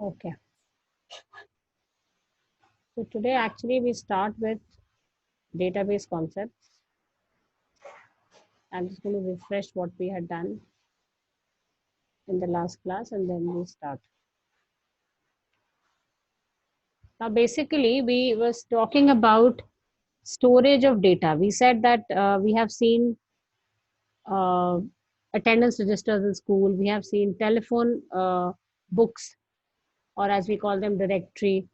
Okay. So today actually we start with database concepts. I'm just going to refresh what we had done in the last class and then we start. Now basically we was talking about storage of data. We said that we have seen uh, attendance registers in school. We have seen telephone books, or as we call them, directory.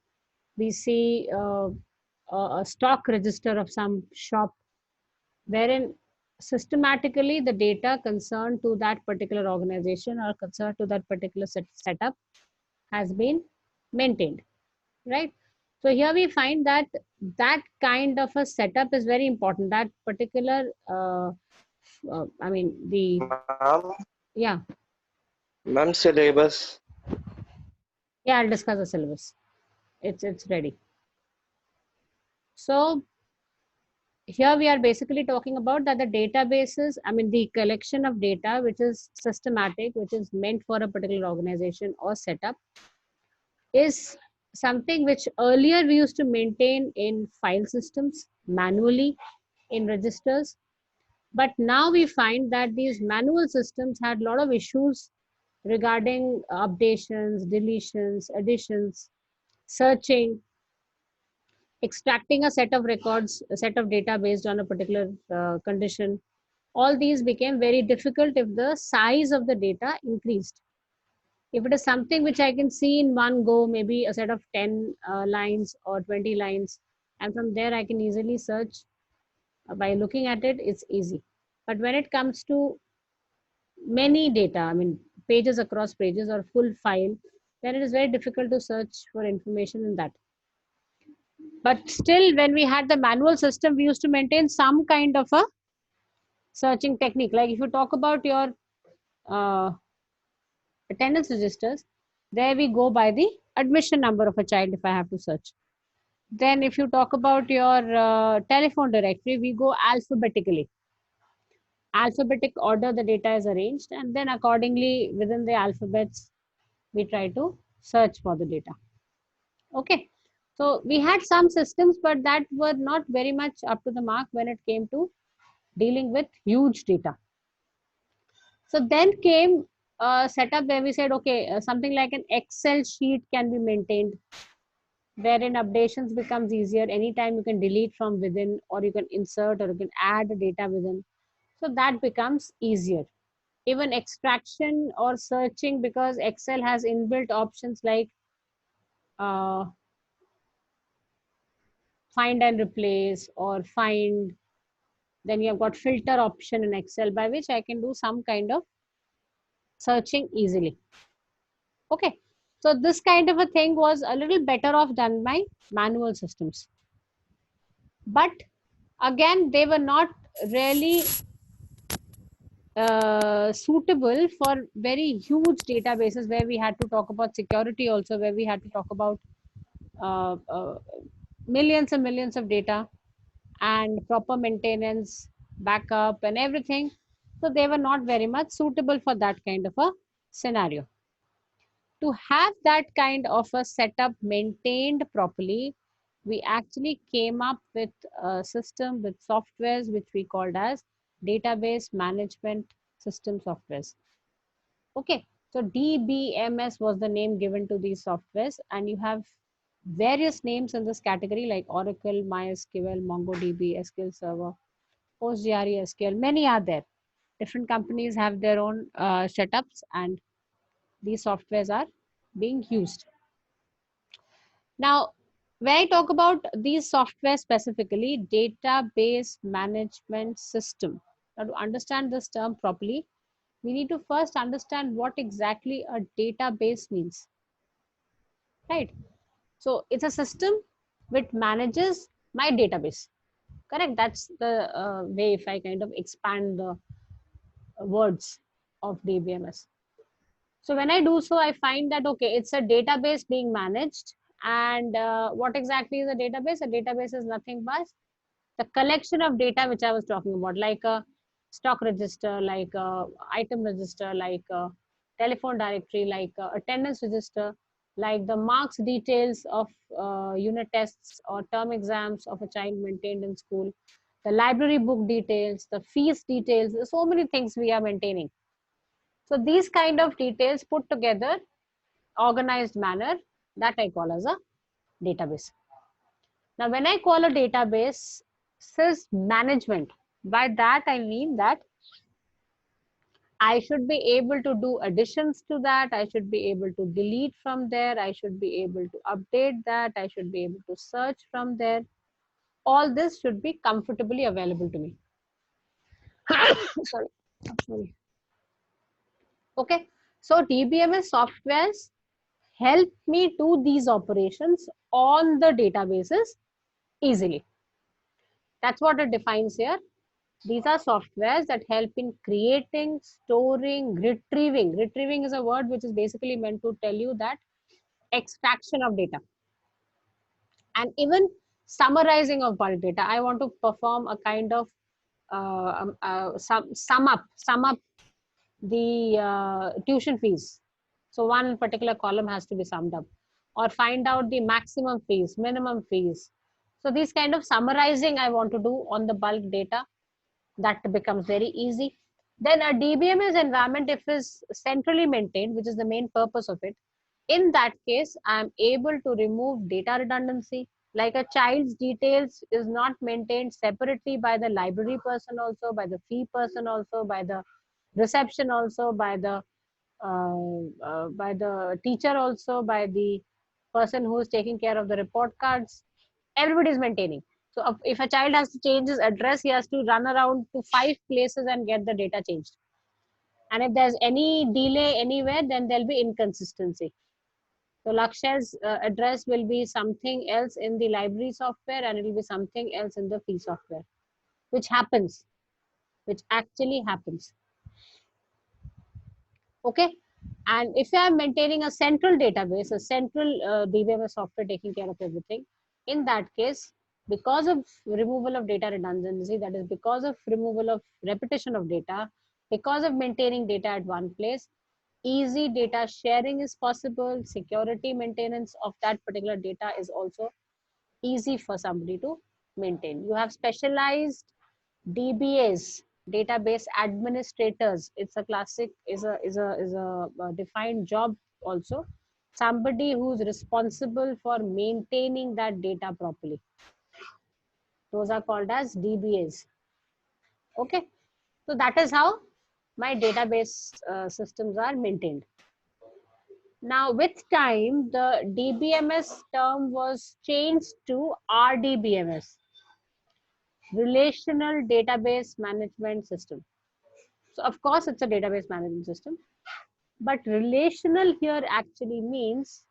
We see a stock register of some shop wherein systematically the data concerned to that particular organization or concerned to that particular setup has been maintained, right? So here we find that that kind of a setup is very important. That particular, I mean, the Ma'am, yeah, ma'am syllabus. yeah. I'll discuss the syllabus. It's ready. So here we are basically talking about that the databases, I mean, the collection of data which is systematic, which is meant for a particular organization or setup, is something which earlier we used to maintain in file systems manually in registers. But now we find that these manual systems had a lot of issues regarding updations, deletions, additions, searching, extracting a set of records, a set of data based on a particular condition. All these became very difficult if the size of the data increased. If it is something which I can see in one go, maybe a set of 10 lines or 20 lines, and from there I can easily search by looking at it, it's easy. But when it comes to many data, I mean, pages across pages or full file, then it is very difficult to search for information in that. But still, when we had the manual system, we used to maintain some kind of a searching technique. Like if you talk about your uh, attendance registers, there we go by the admission number of a child if I have to search. Then if you talk about your telephone directory, we go alphabetically. Alphabetic order the data is arranged, and then accordingly within the alphabets we try to search for the data. Okay. So we had some systems, but that were not very much up to the mark when it came to dealing with huge data. So then came a setup where we said, okay, something like an Excel sheet can be maintained, wherein updations becomes easier. Anytime you can delete from within, or you can insert, or you can add the data within. So that becomes easier. Even extraction or searching, because Excel has inbuilt options like uh, find and replace or find. Then you have got filter option in Excel by which I can do some kind of searching easily. Okay. So this kind of a thing was a little better off done by manual systems. But again, they were not really suitable for very huge databases where we had to talk about security also, where we had to talk about uh, uh, millions and millions of data and proper maintenance, backup, and everything. So they were not very much suitable for that kind of a scenario. To have that kind of a setup maintained properly, we actually came up with a system with softwares which we called as database management system softwares. Okay, so DBMS was the name given to these softwares, and you have various names in this category like Oracle, MySQL, MongoDB, SQL Server, PostgreSQL, SQL. Many are there. Different companies have their own setups, and these softwares are being used. Now, when I talk about these software specifically, database management system. Now, to understand this term properly, we need to first understand what exactly a database means, right? So, it's a system which manages my database. Correct. That's the way if I kind of expand the words of DBMS. So when I do so, I find that, okay, it's a database being managed. And what exactly is a database? A database is nothing but the collection of data which I was talking about, like a stock register, like a item register, like a telephone directory, like a attendance register. like the marks details of unit tests or term exams of a child maintained in school, the library book details, the fees details. There's so many things we are maintaining. So these kind of details put together, organized manner, that I call as a database. Now, when I call a database sys management, by that I mean that I should be able to do additions to that. I should be able to delete from there. I should be able to update that. I should be able to search from there. All this should be comfortably available to me. Sorry. Sorry. Okay. So DBMS softwares help me do these operations on the databases easily. That's what it defines here. These are softwares that help in creating, storing, retrieving. Retrieving is a word which is basically meant to tell you that extraction of data and even summarizing of bulk data. I want to perform a kind of sum up the tuition fees. So one particular column has to be summed up, or find out the maximum fees, minimum fees. So these kind of summarizing I want to do on the bulk data, that becomes very easy. Then a DBMS environment, if is centrally maintained, which is the main purpose of it, in that case, I'm able to remove data redundancy. Like a child's details is not maintained separately by the library person also, by the fee person also, by the reception also, by the teacher also, by the person who is taking care of the report cards. Everybody is maintaining. So if a child has to change his address, he has to run around to 5 places and get the data changed. And if there's any delay anywhere, then there'll be inconsistency. So Lakshya's address will be something else in the library software and it will be something else in the fee software, which happens, which actually happens. Okay. And if you are maintaining a central database, a central DBMS software taking care of everything, in that case, because of removal of data redundancy, that is because of removal of repetition of data, because of maintaining data at one place, easy data sharing is possible. Security maintenance of that particular data is also easy for somebody to maintain. You have specialized DBAs, database administrators. It's a classic, is a defined job also. Somebody who's responsible for maintaining that data properly. Those are called as DBAs. Okay, so that is how my database systems are maintained. Now, with time, the DBMS term was changed to RDBMS, Relational Database Management System. So, of course, it's a database management system, but relational here actually means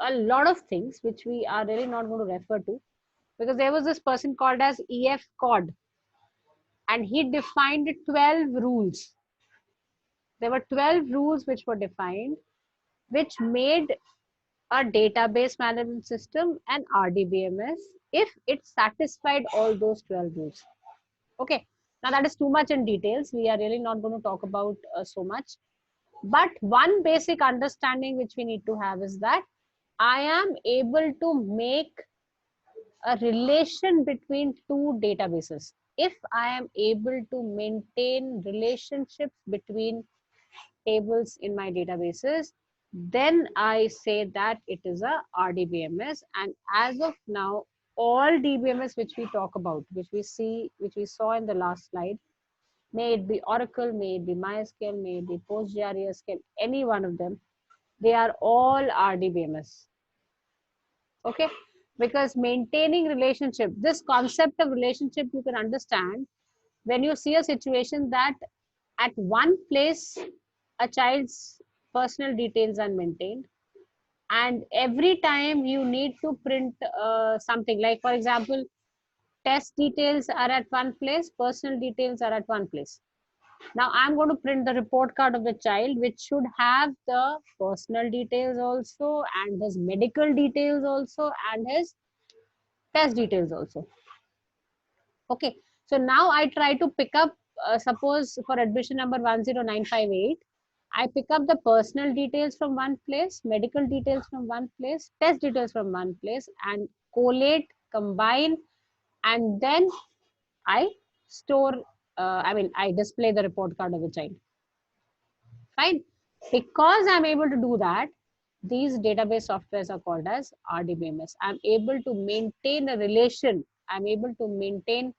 a lot of things which we are really not going to refer to, because there was this person called as EF Cod and he defined 12 rules. There were 12 rules which were defined, which made a database management system and RDBMS if it satisfied all those 12 rules. Okay, now that is too much in details. We are really not going to talk about so much. But one basic understanding which we need to have is that I am able to make a relation between two databases. If I am able to maintain relationships between tables in my databases, then I say that it is a RDBMS. And as of now, all DBMS which we talk about, which we saw in the last slide, may it be Oracle, may it be MySQL, may it be PostgreSQL, any one of them, they are all RDBMS. Okay, because maintaining relationship, this concept of relationship you can understand when you see a situation that at one place a child's personal details are maintained, and every time you need to print something, like for example, test details are at one place, personal details are at one place. Now I'm going to print the report card of the child, which should have the personal details also and his medical details also and his test details also. Okay, so now I try to pick up, suppose for admission number 10958, I pick up the personal details from one place, medical details from one place, test details from one place, and collate, combine, and then I store, I display the report card of the child. Fine. Because I'm able to do that, these database softwares are called as RDBMS. I'm able to maintain a relation. I'm able to maintain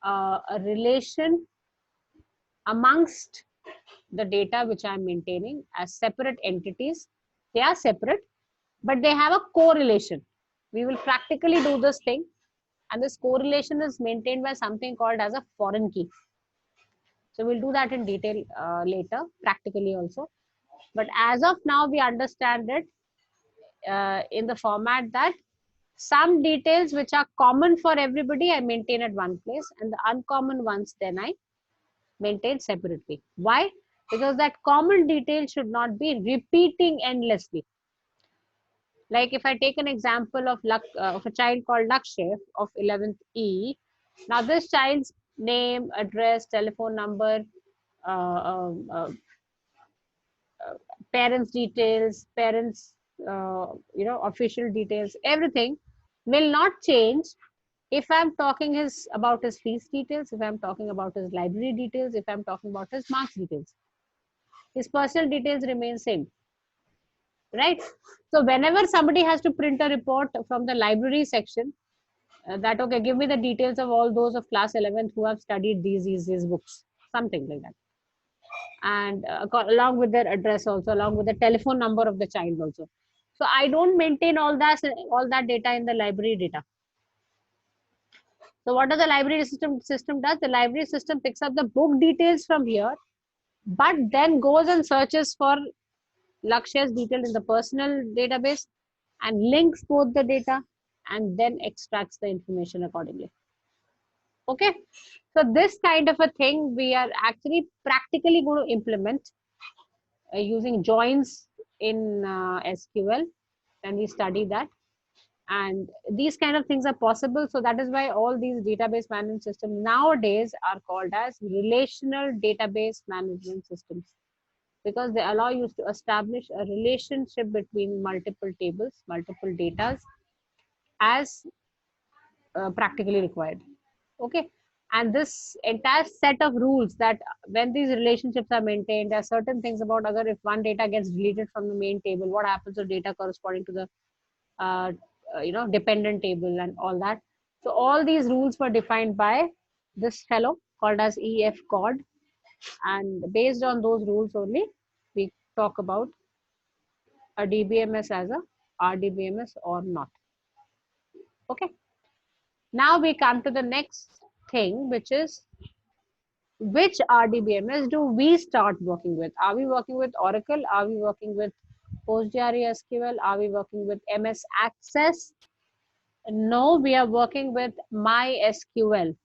a relation amongst the data which I'm maintaining as separate entities. They are separate, but they have a correlation. We will practically do this thing, and this correlation is maintained by something called as a foreign key. So we'll do that in detail later, practically also. But as of now, we understand it in the format that some details which are common for everybody, I maintain at one place, and the uncommon ones, then I maintain separately. Why? Because that common detail should not be repeating endlessly. Like if I take an example of a child called Lakshay of 11th E. Now this child's name, address, telephone number, uh, um, uh, parents details, parents official details, everything will not change if I'm talking his about his fees details, if I'm talking about his library details, if I'm talking about his marks details. His personal details remain same, right? So whenever somebody has to print a report from the library section, that okay, give me the details of all those of class 11th who have studied these books, something like that, and along with their address also, along with the telephone number of the child also. So I don't maintain all that data in the library data. So what does the library system does? The library system picks up the book details from here, but then goes and searches for Lakshya's detail in the personal database and links both the data and then extracts the information accordingly. Okay, so this kind of a thing we are actually practically going to implement using joins in SQL, and we study that. And these kind of things are possible. So that is why all these database management systems nowadays are called as relational database management systems, because they allow you to establish a relationship between multiple tables, multiple datas as practically required. Okay. And this entire set of rules that when these relationships are maintained, there are certain things about other if one data gets deleted from the main table, what happens to data corresponding to the uh, dependent table and all that. So all these rules were defined by this fellow called as EF Cod, and based on those rules only, we talk about a DBMS as a RDBMS or not. Okay. Now we come to the next thing, which is which RDBMS do we start working with? Are we working with Oracle? Are we working with PostgreSQL? Are we working with MS Access? No, we are working with MySQL.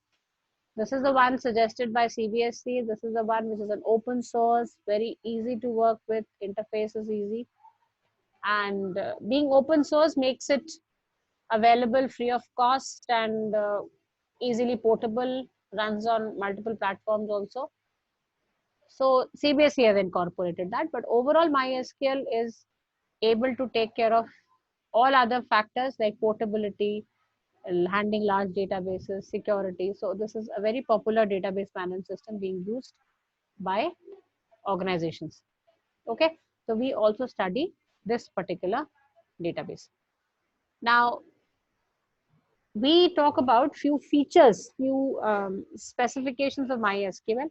This is the one suggested by CBSE. This is the one which is an open source, very easy to work with, interface is easy. And being open source makes it available free of cost and easily portable, runs on multiple platforms also. So CBSE has incorporated that, but overall MySQL is able to take care of all other factors like portability, handling large databases, security. So this is a very popular database management system being used by organizations. Okay, so we also study this particular database. Now we talk about few features, few specifications of MySQL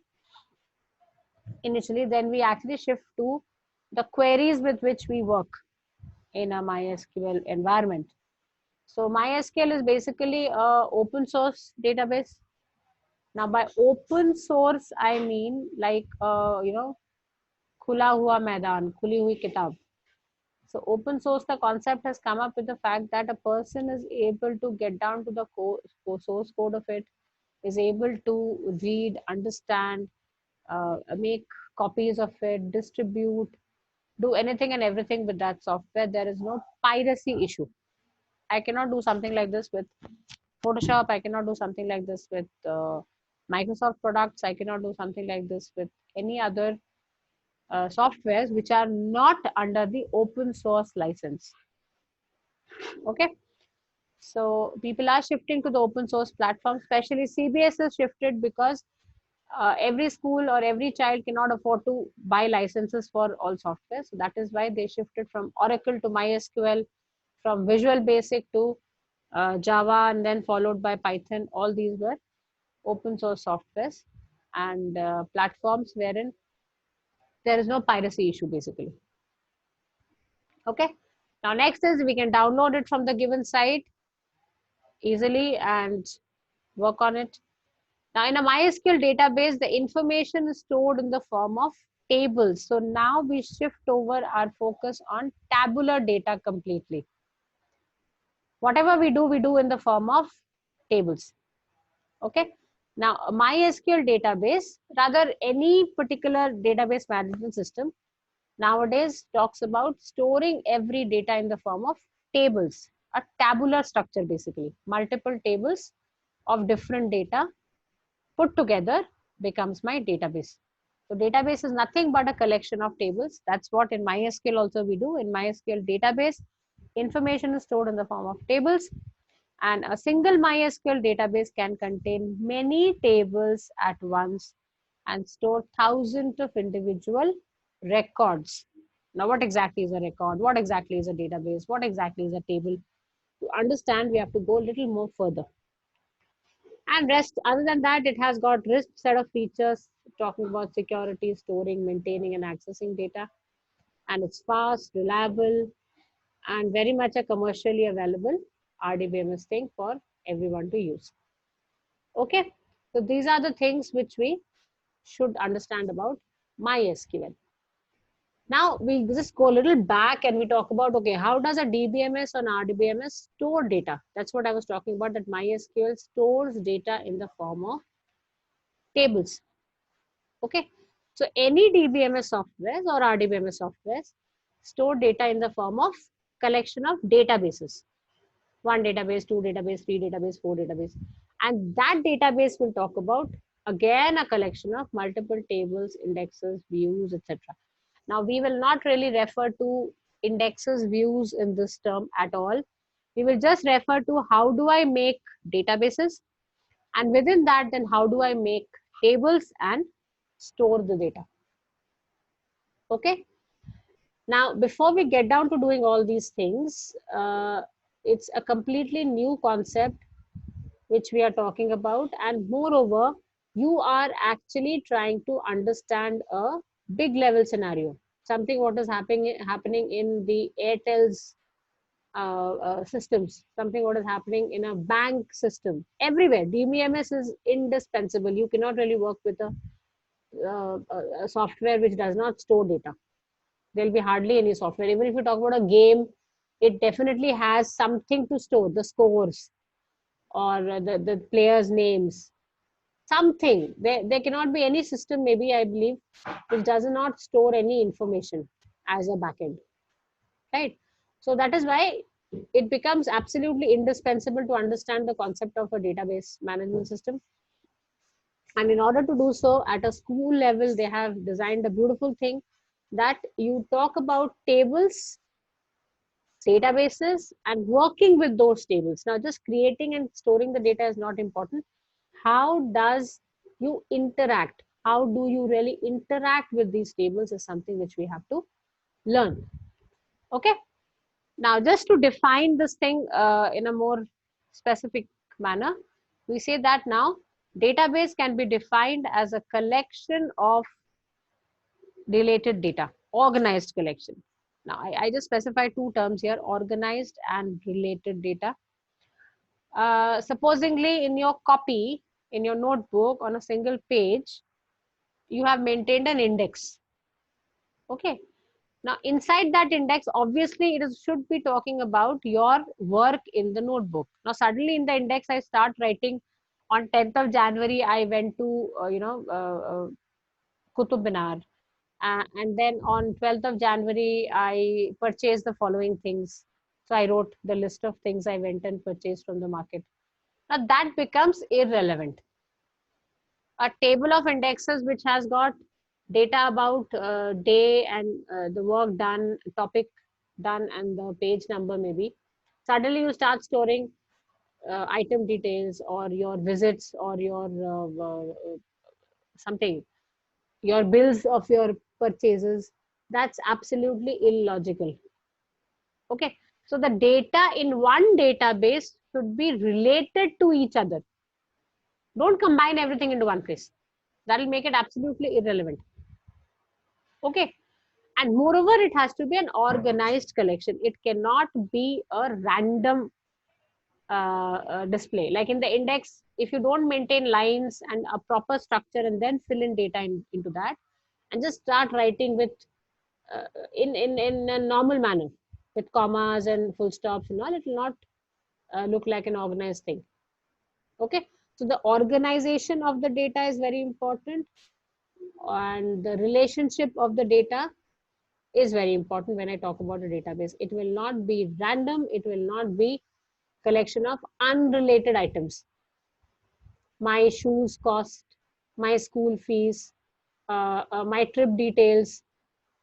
initially, then we actually shift to the queries with which we work in a MySQL environment. So MySQL is basically a open source database. Now by open source, I mean like, khula hua maidan, khuli hui kitab. So open source, the concept has come up with the fact that a person is able to get down to the source code of it, is able to read, understand, make copies of it, distribute, do anything and everything with that software. There is no piracy issue. I cannot do something like this with Photoshop. I cannot do something like this with Microsoft products. I cannot do something like this with any other softwares which are not under the open source license. Okay, so people are shifting to the open source platform, especially CBS is shifted because every school or every child cannot afford to buy licenses for all software. So that is why they shifted from Oracle to MySQL, from Visual Basic to Java, and then followed by Python. All these were open source softwares and platforms wherein there is no piracy issue basically. Okay. Now next is we can download it from the given site easily and work on it. Now in a MySQL database, the information is stored in the form of tables. So now we shift over our focus on tabular data completely. Whatever we do in the form of tables. Okay. Now a MySQL database, rather any particular database management system nowadays talks about storing every data in the form of tables, a tabular structure basically. Multiple tables of different data put together becomes my database. So database is nothing but a collection of tables. That's what in MySQL also we do. In MySQL database, information is stored in the form of tables, and a single MySQL database can contain many tables at once and store thousands of individual records. Now, what exactly is a record? What exactly is a database? What exactly is a table? To understand, we have to go a little more further. And rest, other than that, it has got rest set of features talking about security, storing, maintaining, and accessing data. And it's fast, reliable, and very much a commercially available RDBMS thing for everyone to use. Okay, so these are the things which we should understand about MySQL. Now we just go a little back and we talk about, okay, how does a DBMS or RDBMS store data? That's what I was talking about, that MySQL stores data in the form of tables. Okay, so any DBMS softwares or RDBMS softwares store data in the form of collection of databases. One database, two database, three database, four database. And that database will talk about, again, a collection of multiple tables, indexes, views, etc. Now, we will not really refer to indexes, views in this term at all. We will just refer to how do I make databases, and within that, then how do I make tables and store the data. Okay. Now, before we get down to doing all these things, it's a completely new concept which we are talking about, and moreover, you are actually trying to understand a big level scenario, something what is happening in the Airtel's systems, something what is happening in a bank system. Everywhere DBMS is indispensable. You cannot really work with a software which does not store data. There'll be hardly any software. Even if you talk about a game, it definitely has something to store, the scores or the players' names, something. There cannot be any system, maybe I believe, which does not store any information as a backend, right? So that is why it becomes absolutely indispensable to understand the concept of a database management system. And in order to do so, at a school level, they have designed a beautiful thing that you talk about tables, databases, and working with those tables. Now, just creating and storing the data is not important. How does you interact? How do you really interact with these tables is something which we have to learn. Okay. Now, just to define this thing in a more specific manner, we say that now database can be defined as a collection of related data, organized collection. Now, I just specify two terms here, organized and related data. Supposingly in your copy, in your notebook on a single page, you have maintained an index. Okay. Now, inside that index, obviously, should be talking about your work in the notebook. Now, suddenly in the index, I start writing on 10th of January, I went to, Qutub Minar. And then on 12th of January, I purchased the following things. So I wrote the list of things I went and purchased from the market. Now that becomes irrelevant. A table of indexes which has got data about day and the work done, topic done, and the page number maybe. Suddenly you start storing item details or your visits or your something, your bills of your purchases. That's absolutely illogical. Okay, so the data in one database should be related to each other. Don't combine everything into one place. That will make it absolutely irrelevant. Okay, and moreover, it has to be an organized collection. It cannot be a random display. Like in the index, if you don't maintain lines and a proper structure and then fill in data into that, and just start writing with in a normal manner with commas and full stops and all, it will not look like an organized thing. Okay, so the organization of the data is very important, and the relationship of the data is very important when I talk about a database. It will not be random, it will not be collection of unrelated items. My shoes cost, my school fees, my trip details,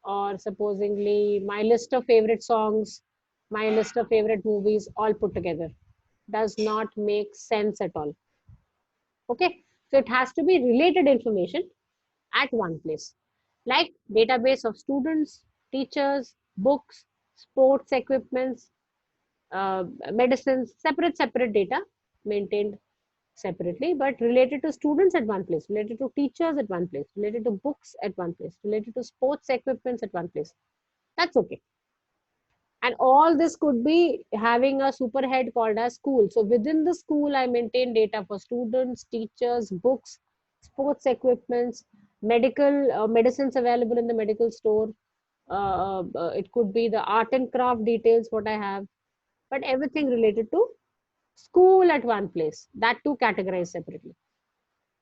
or supposingly my list of favorite songs, my list of favorite movies, all put together. Does not make sense at all. Okay, so it has to be related information at one place, like database of students, teachers, books, sports equipments, medicines, separate data maintained separately, but related to students at one place, related to teachers at one place, related to books at one place, related to sports equipments at one place. That's okay. And all this could be having a superhead called as school. So within the school, I maintain data for students, teachers, books, sports equipments, medical medicines available in the medical store. It could be the art and craft details, what I have, but everything related to school at one place, that too categorized separately.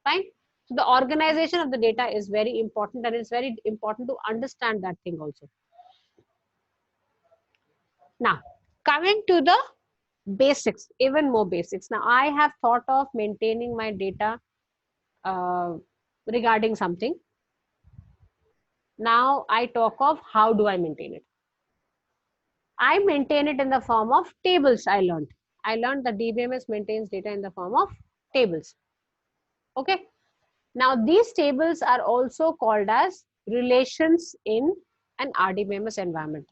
Fine. So the organization of the data is very important, and it's very important to understand that thing also. Now, coming to the basics, even more basics. Now, I have thought of maintaining my data regarding something. Now, I talk of how do I maintain it. I maintain it in the form of tables. I learned that DBMS maintains data in the form of tables. Okay. Now, these tables are also called as relations in an RDBMS environment.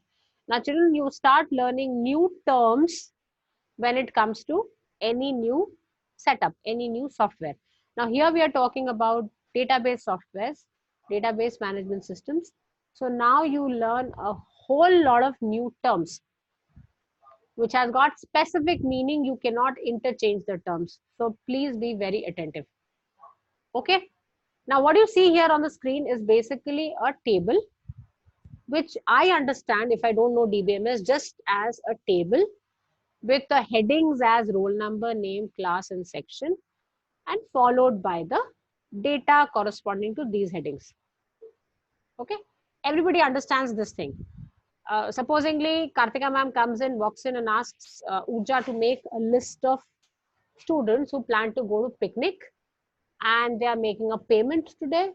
Now, children, you start learning new terms when it comes to any new setup, any new software. Now, here we are talking about database softwares, database management systems. So now you learn a whole lot of new terms, which has got specific meaning. You cannot interchange the terms. So please be very attentive. Okay. Now, what you see here on the screen is basically a table, which I understand, if I don't know DBMS, just as a table with the headings as roll number, name, class, and section, and followed by the data corresponding to these headings. Okay, everybody understands this thing. Supposingly, Kartika ma'am comes in, walks in, and asks Uja to make a list of students who plan to go to picnic, and they are making a payment today,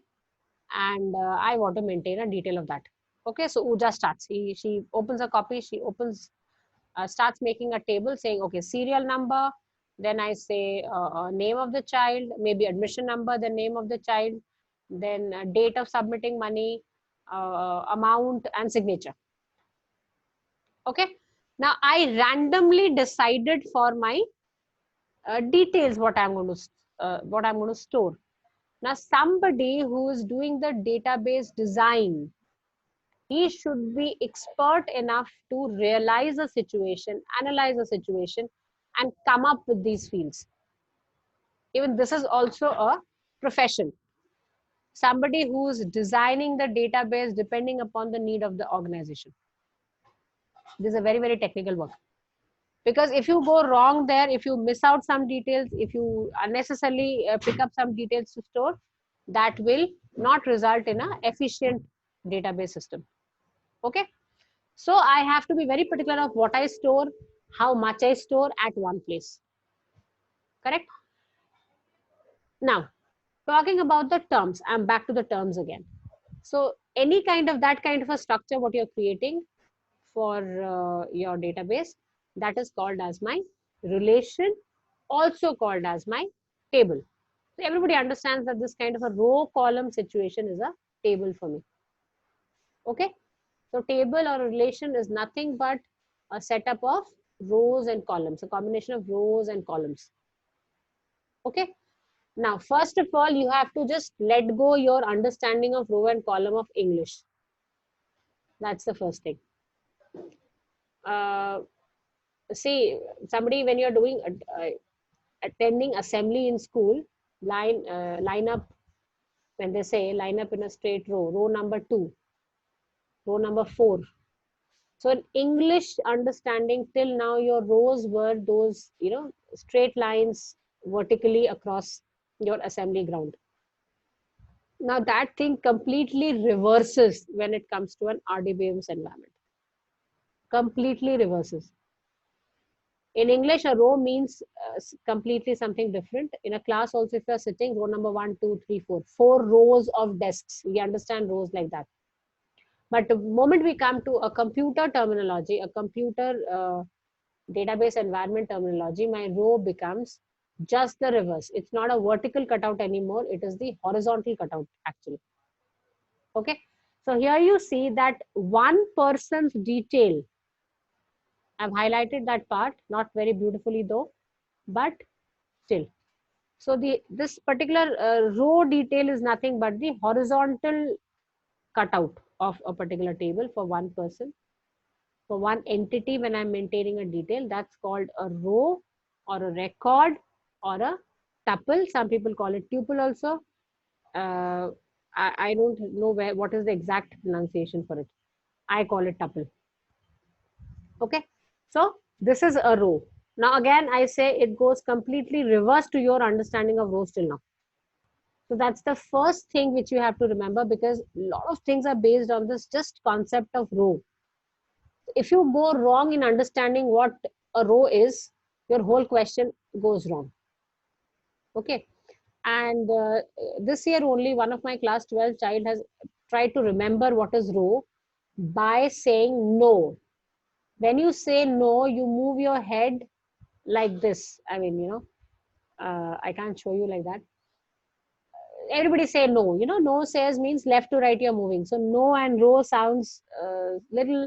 and I want to maintain a detail of that. Okay, so Uja starts. She opens a copy. She starts making a table saying, okay, serial number. Then I say name of the child, maybe admission number, the name of the child, then date of submitting money, amount, and signature. Okay. Now I randomly decided for my details what I'm going to store. Now somebody who is doing the database design, he should be expert enough to realize a situation, analyze a situation, and come up with these fields. Even this is also a profession. Somebody who's designing the database depending upon the need of the organization. This is a very, very technical work. Because if you go wrong there, if you miss out some details, if you unnecessarily pick up some details to store, that will not result in an efficient database system. Okay. So I have to be very particular of what I store, how much I store at one place. Correct? Now, talking about the terms, I'm back to the terms again. So any kind of that kind of a structure what you're creating for your database, that is called as my relation, also called as my table. So everybody understands that this kind of a row column situation is a table for me. Okay. So table or relation is nothing but a setup of rows and columns, a combination of rows and columns. Okay. Now, first of all, you have to just let go your understanding of row and column of English. That's the first thing. Uh, See, somebody when you're doing attending assembly in school, line up, when they say line up in a straight row, row number 2, row number 4. So in English understanding, till now your rows were those, straight lines vertically across your assembly ground. Now that thing completely reverses when it comes to an RDBMS environment. Completely reverses. In English, a row means completely something different. In a class also, if you're sitting, row number 1, 2, 3, 4, 4 rows of desks. We understand rows like that. But the moment we come to a computer terminology, a computer database environment terminology, my row becomes just the reverse. It's not a vertical cutout anymore. It is the horizontal cutout actually. Okay. So here you see that one person's detail. I've highlighted that part, not very beautifully though, but still. So this particular row detail is nothing but the horizontal cutout of a particular table for one person. For one entity, when I'm maintaining a detail, that's called a row or a record or a tuple. Some people call it tuple also. I don't know what is the exact pronunciation for it. I call it tuple. Okay. So this is a row. Now again, I say it goes completely reverse to your understanding of rows till now. So that's the first thing which you have to remember, because a lot of things are based on this just concept of row. If you go wrong in understanding what a row is, your whole question goes wrong. Okay. And this year only one of my class 12 child has tried to remember what is row by saying no. When you say no, you move your head like this. I mean, I can't show you like that. Everybody say no. No says means left to right you're moving. So no and row sounds little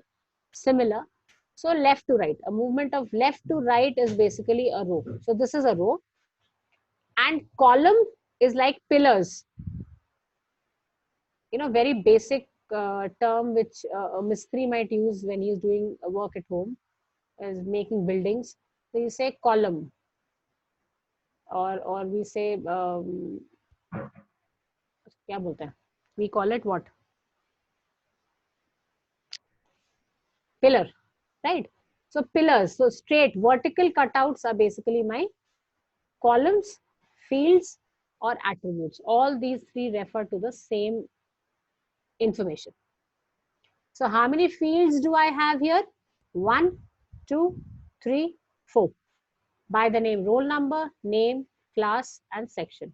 similar. So left to right, a movement of left to right is basically a row. So this is a row. And column is like pillars. Very basic term which a mistri might use when he's doing work at home, is making buildings. So you say column, or we say क्या बोलते हैं? We call it what? Pillar, right? So pillars, so straight vertical cutouts are basically my columns, fields, or attributes. All these three refer to the same information. So how many fields do I have here? 1, 2, 3, 4. By the name, roll number, name, class, and section.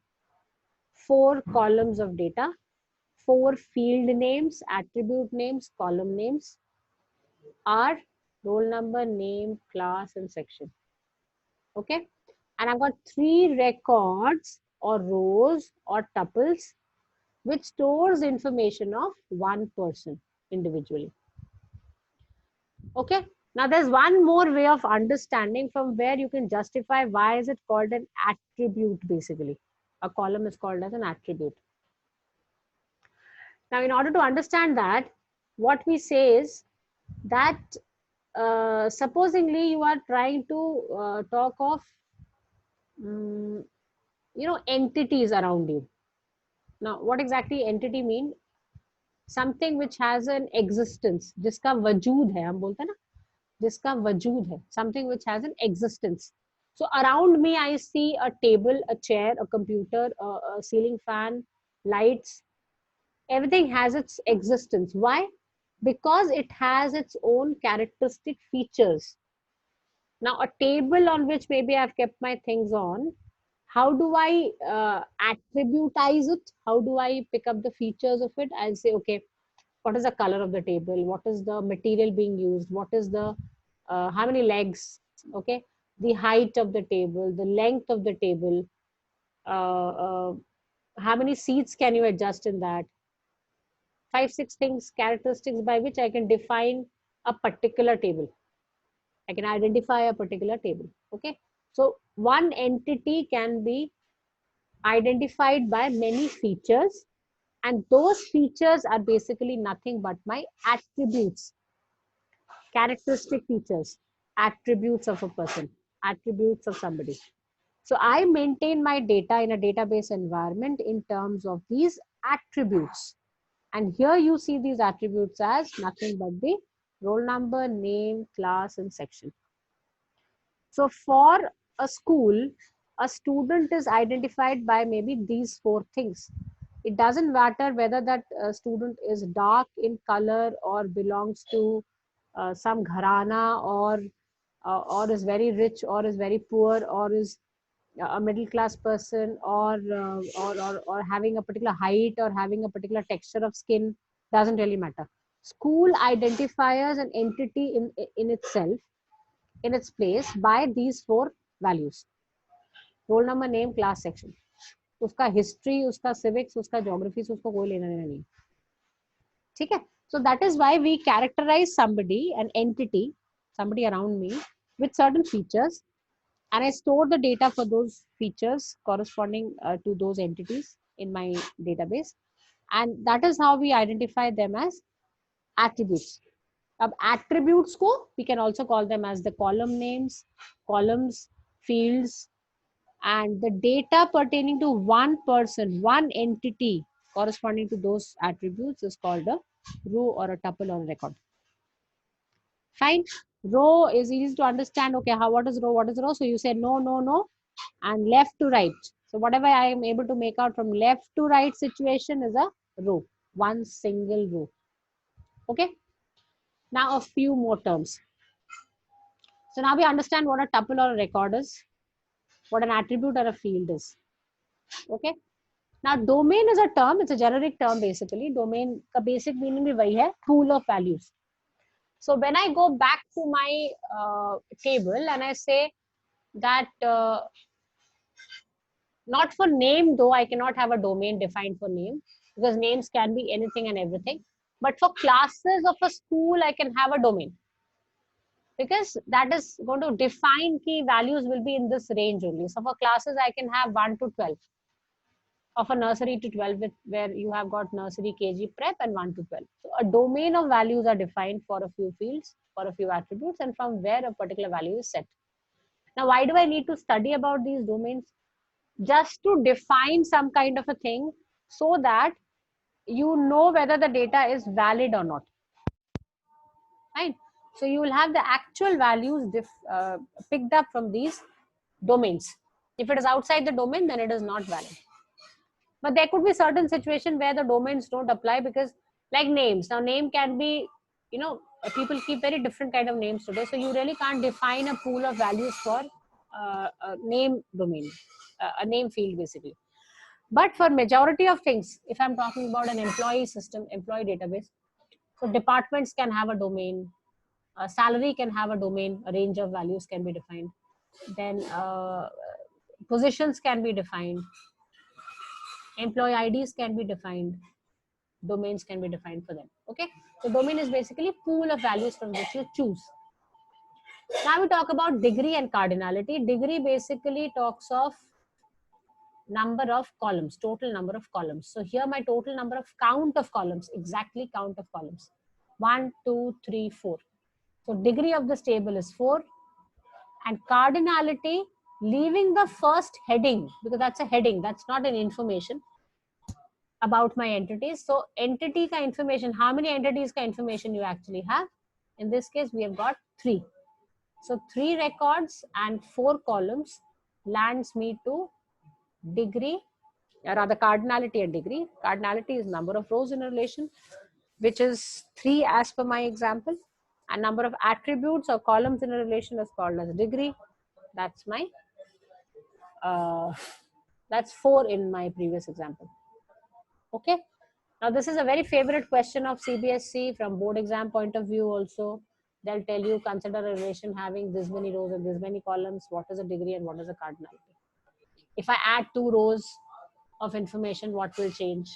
4 columns of data, 4 field names, attribute names, column names are roll number, name, class, and section. Okay. And I've got 3 records or rows or tuples which stores information of one person individually. Okay. Now there's one more way of understanding from where you can justify why is it called an attribute basically. A column is called as an attribute. Now in order to understand that, what we say is that supposingly you are trying to talk of entities around you. Now what exactly entity mean? Something which has an existence, जिसका वजूद है, हम बोलते हैं ना, जिसका वजूद है, something which has an existence. So around me I see a table, a chair, a computer, a ceiling fan, lights. Everything has its existence. Why? Because it has its own characteristic features. Now a table on which maybe I've kept my things on How do I attributize it? How do I pick up the features of it? I'll say, okay, what is the color of the table? What is the material being used? What is the, how many legs? Okay, the height of the table, the length of the table, uh, uh, how many seats can you adjust in that? 5, 6 things, characteristics by which I can define a particular table. I can identify a particular table. Okay, so one entity can be identified by many features, and those features are basically nothing but my attributes, characteristic features, attributes of a person, attributes of somebody. So I maintain my data in a database environment in terms of these attributes. And here you see these attributes as nothing but the roll number, name, class, and section. So for a school, a student is identified by maybe these 4 things. It doesn't matter whether that student is dark in color or belongs to some gharana, or is very rich or is very poor or is a middle class person, or having a particular height or having a particular texture of skin. Doesn't really matter. School identifies an entity in itself, in its place, by these 4 values: roll number, name, class, section. उसका history, उसका civics, उसका geography से उसको कोई लेना देना नहीं. ठीक है. So that is why we characterize somebody, an entity, somebody around me, with certain features, and I store the data for those features corresponding to those entities in my database, and that is how we identify them as attributes. अब attributes को we can also call them as the column names, columns, fields, and the data pertaining to one person, one entity corresponding to those attributes is called a row or a tuple or a record. Fine. Row is easy to understand. Okay, what is row? What is row? So you say no, no, no, and left to right. So whatever I am able to make out from left to right situation is a row, one single row. Okay. Now a few more terms. So now we understand what a tuple or a record is, what an attribute or a field is. Okay. Now domain is a term, it's a generic term basically. Domain का basic meaning भी वही है, pool of values. So when I go back to my table and I say that not for name, though I cannot have a domain defined for name, because names can be anything and everything. But for classes of a school, I can have a domain, because that is going to define key values will be in this range only. So for classes, I can have 1 to 12, of a nursery to 12, where you have got nursery, KG, prep, and 1 to 12. So a domain of values are defined for a few fields, for a few attributes, and from where a particular value is set. Now, why do I need to study about these domains? Just to define some kind of a thing, so that you know whether the data is valid or not. Right? So you will have the actual values picked up from these domains. If it is outside the domain, then it is not valid. But there could be certain situation where the domains don't apply, because like names. Now name can be, people keep very different kind of names today. So you really can't define a pool of values for a name domain, a name field basically. But for majority of things, if I'm talking about an employee system, employee database, so departments can have a domain, salary can have a domain, a range of values can be defined. Then positions can be defined, employee IDs can be defined, domains can be defined for them. Okay, so domain is basically pool of values from which you choose. Now we talk about degree and cardinality. Degree basically talks of number of columns, total number of columns. So here my total number of count of columns, exactly count of columns, 1, 2, 3, 4. So degree of this table is 4, and cardinality, leaving the first heading, because that's a heading, that's not an information about my entities. So entity ka information, how many entities ka information you actually have. In this case, we have got 3. So 3 records and 4 columns lands me to degree, or rather cardinality and degree. Cardinality is number of rows in a relation, which is 3 as per my example, and number of attributes or columns in a relation is called as degree. That's my That's 4 in my previous example. Okay. Now this is a very favorite question of CBSE from board exam point of view also. They'll tell you consider a relation having this many rows and this many columns. What is the degree and what is the cardinality? If I add 2 rows of information, what will change?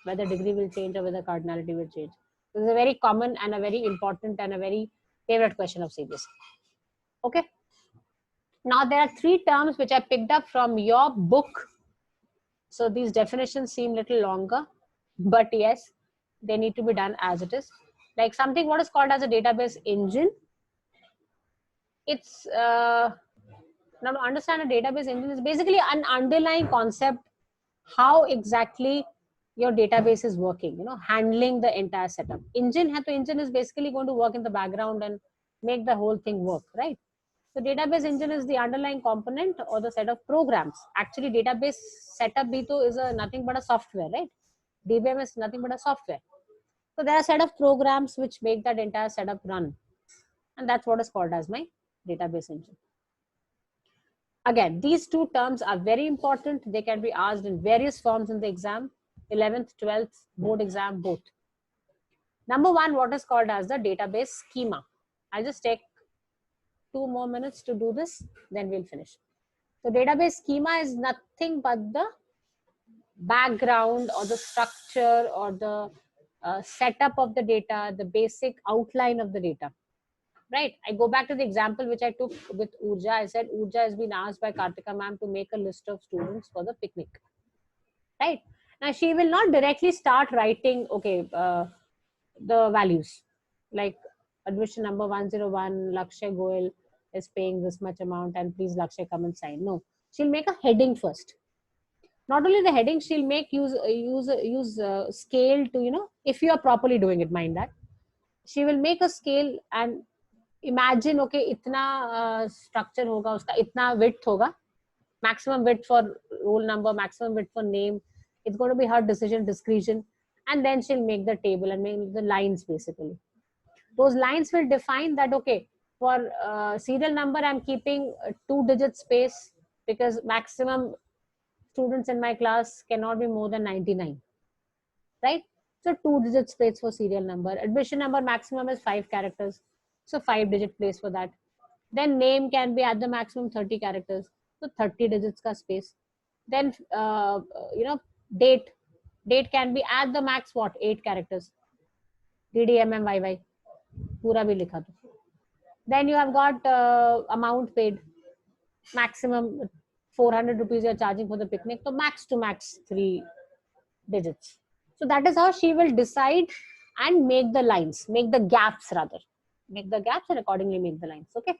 Whether degree will change or whether cardinality will change. This is a very common and a very important and a very favorite question of CBSE. Okay. Now there are 3 terms which I picked up from your book. So these definitions seem little longer, but yes, they need to be done as it is. Like something what is called as a database engine. It's now to understand a database engine is basically an underlying concept how exactly your database is working, you know, handling the entire setup. Engine hai to engine is basically going to work in the background and make the whole thing work, right? So database engine is the underlying component or the set of programs. Actually, database setup bhi to is a nothing but a software, right? DBM is nothing but a software. So there are a set of programs which make that entire setup run. And that's what is called as my database engine. Again, these 2 terms are very important. They can be asked in various forms in the exam, 11th, 12th, board exam, both. Number 1, what is called as the database schema. I'll just take 2 more minutes to do this, then we'll finish. So database schema is nothing but the background or the structure or the setup of the data, the basic outline of the data. Right. I go back to the example which I took with Urja. I said Urja has been asked by Kartika ma'am to make a list of students for the picnic. Right. Now she will not directly start writing, okay, the values like admission number 101, Lakshay Goel is paying this much amount and please Lakshay come and sign. No, she'll make a heading first. Not only the heading, she'll make use scale to, you know, if you are properly doing it, mind that. She will make a scale and imagine, okay, itna structure hoga, uska itna width hoga, maximum width for roll number, maximum width for name. It's going to be her decision, discretion. And then she'll make the table and make the lines basically. Those lines will define that, okay, for serial number, I'm keeping 2-digit space because maximum students in my class cannot be more than 99, right? So 2-digit space for serial number. Admission number maximum is 5 characters. So 5-digit place for that. Then name can be at the maximum 30 characters. So 30 digits ka space. Then, you know, date. Date can be at the max what? 8 characters. DDMMYY. Pura bhi likha do. Then you have got amount paid. Maximum 400 rupees you're charging for the picnic. So max to max 3 digits. So that is how she will decide and make the lines, make the gaps rather. Make the gaps and accordingly make the lines. Okay.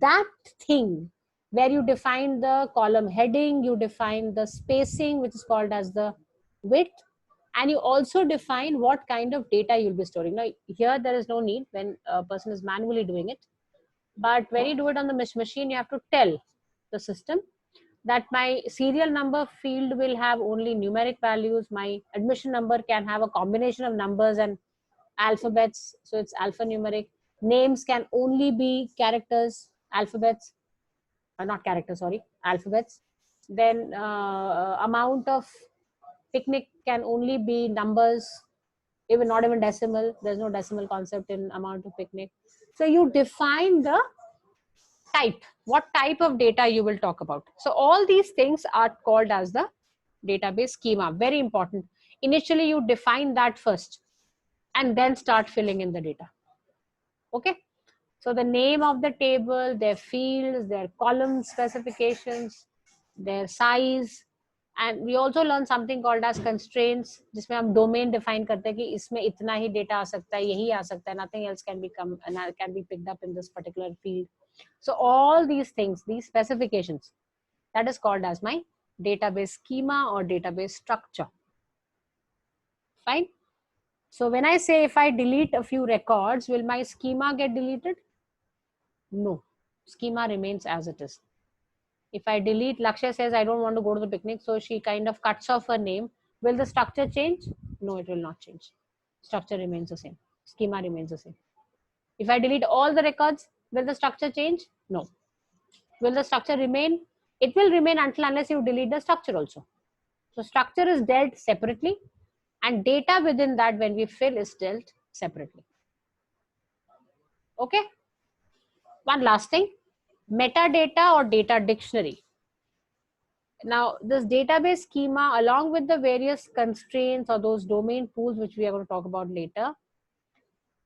That thing where you define the column heading, you define the spacing, which is called as the width, and you also define what kind of data you'll be storing. Now, here there is no need when a person is manually doing it. But when you do it on the machine, you have to tell the system that my serial number field will have only numeric values. My admission number can have a combination of numbers and alphabets. So it's alphanumeric. Names can only be characters, alphabets, not characters, sorry, alphabets. Then amount of picnic can only be numbers, even not even decimal. There's no decimal concept in amount of picnic. So you define the type, what type of data you will talk about. So all these things are called as the database schema. Very important. Initially you define that first and then start filling in the data. Okay. So the name of the table, their fields, their column specifications, their size, and we also learn something called as constraints, जिसमें हम domain define करते हैं कि इसमें इतना ही data आ सकता है, यही आ सकता है, nothing else can be picked up in this particular field. So all these things, these specifications, that is called as my database schema or database structure. Fine. So when I say if I delete a few records, will my schema get deleted? No, schema remains as it is. If I delete, Lakshya says, I don't want to go to the picnic, so she kind of cuts off her name. Will the structure change? No, it will not change. Structure remains the same. Schema remains the same. If I delete all the records, will the structure change? No. Will the structure remain? It will remain unless you delete the structure also. So structure is dealt separately, and data within that when we fill is dealt separately. Okay. One last thing, metadata or data dictionary. Now, this database schema, along with the various constraints or those domain pools, which we are going to talk about later,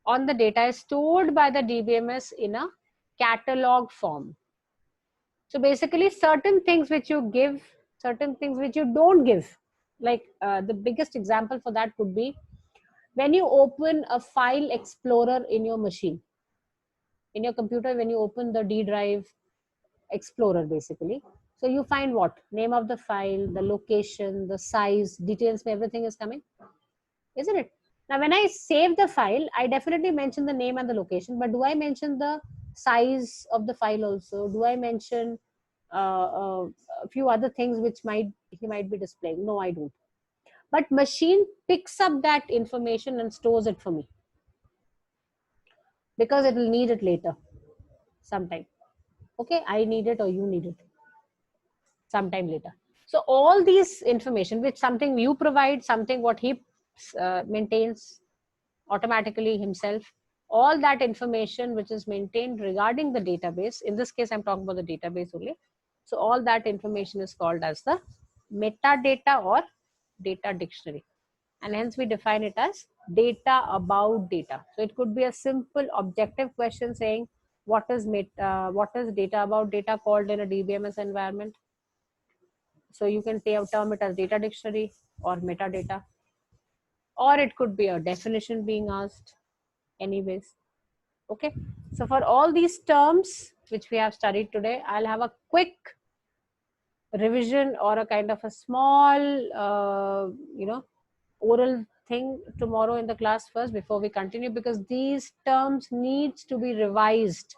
on the data is stored by the DBMS in a catalog form. So basically, certain things which you give, certain things which you don't give. Like the biggest example for that could be when you open a file explorer in your machine, in your computer, when you open the D drive explorer basically. So you find what? Name of the file, the location, the size, details, everything is coming, isn't it? Now, when I save the file, I definitely mention the name and the location, but do I mention the size of the file also? Do I mention a few other things which he might be displaying? No, I don't. But machine picks up that information and stores it for me because it will need it later sometime. Okay, I need it or you need it sometime later. So all these information, which something you provide, something what he maintains automatically himself, all that information which is maintained regarding the database, in this case I'm talking about the database only, so all that information is called as the metadata or data dictionary, and hence we define it as data about data. So it could be a simple objective question saying what is data about data called in a DBMS environment. So you can term it as data dictionary or metadata, or it could be a definition being asked anyways. Okay, so for all these terms which we have studied today, I'll have a quick revision or a kind of a small oral thing tomorrow in the class first before we continue, because these terms needs to be revised.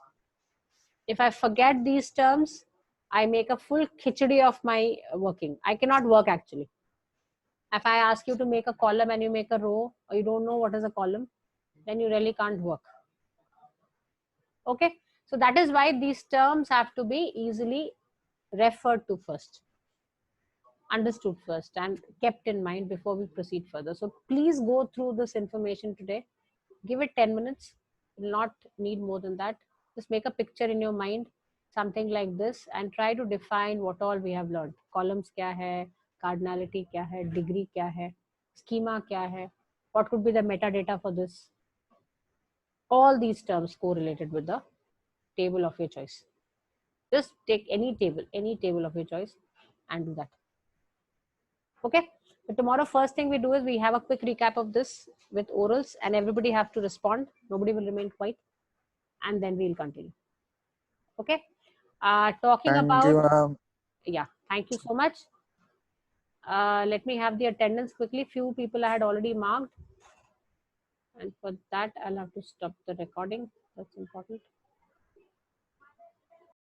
If I forget these terms, I make a full khichdi of my working. I cannot work actually. If I ask you to make a column and you make a row, or you don't know what is a column, then you really can't work. Okay, so that is why these terms have to be easily referred to first, understood first, and kept in mind before we proceed further. So please go through this information today. Give it 10 minutes. It will not need more than that. Just make a picture in your mind, something like this, and try to define what all we have learned. Columns kya hai, cardinality kya hai, degree kya hai, schema kya hai, what could be the metadata for this. All these terms correlated with the table of your choice. Just take any table of your choice and do that. Okay, so tomorrow first thing we do is we have a quick recap of this with orals, and everybody have to respond. Nobody will remain quiet, and then we'll continue. Okay, talking Thank about you, yeah, thank you so much. Let me have the attendance quickly. Few people I had already marked, and for that I'll have to stop the recording. That's important.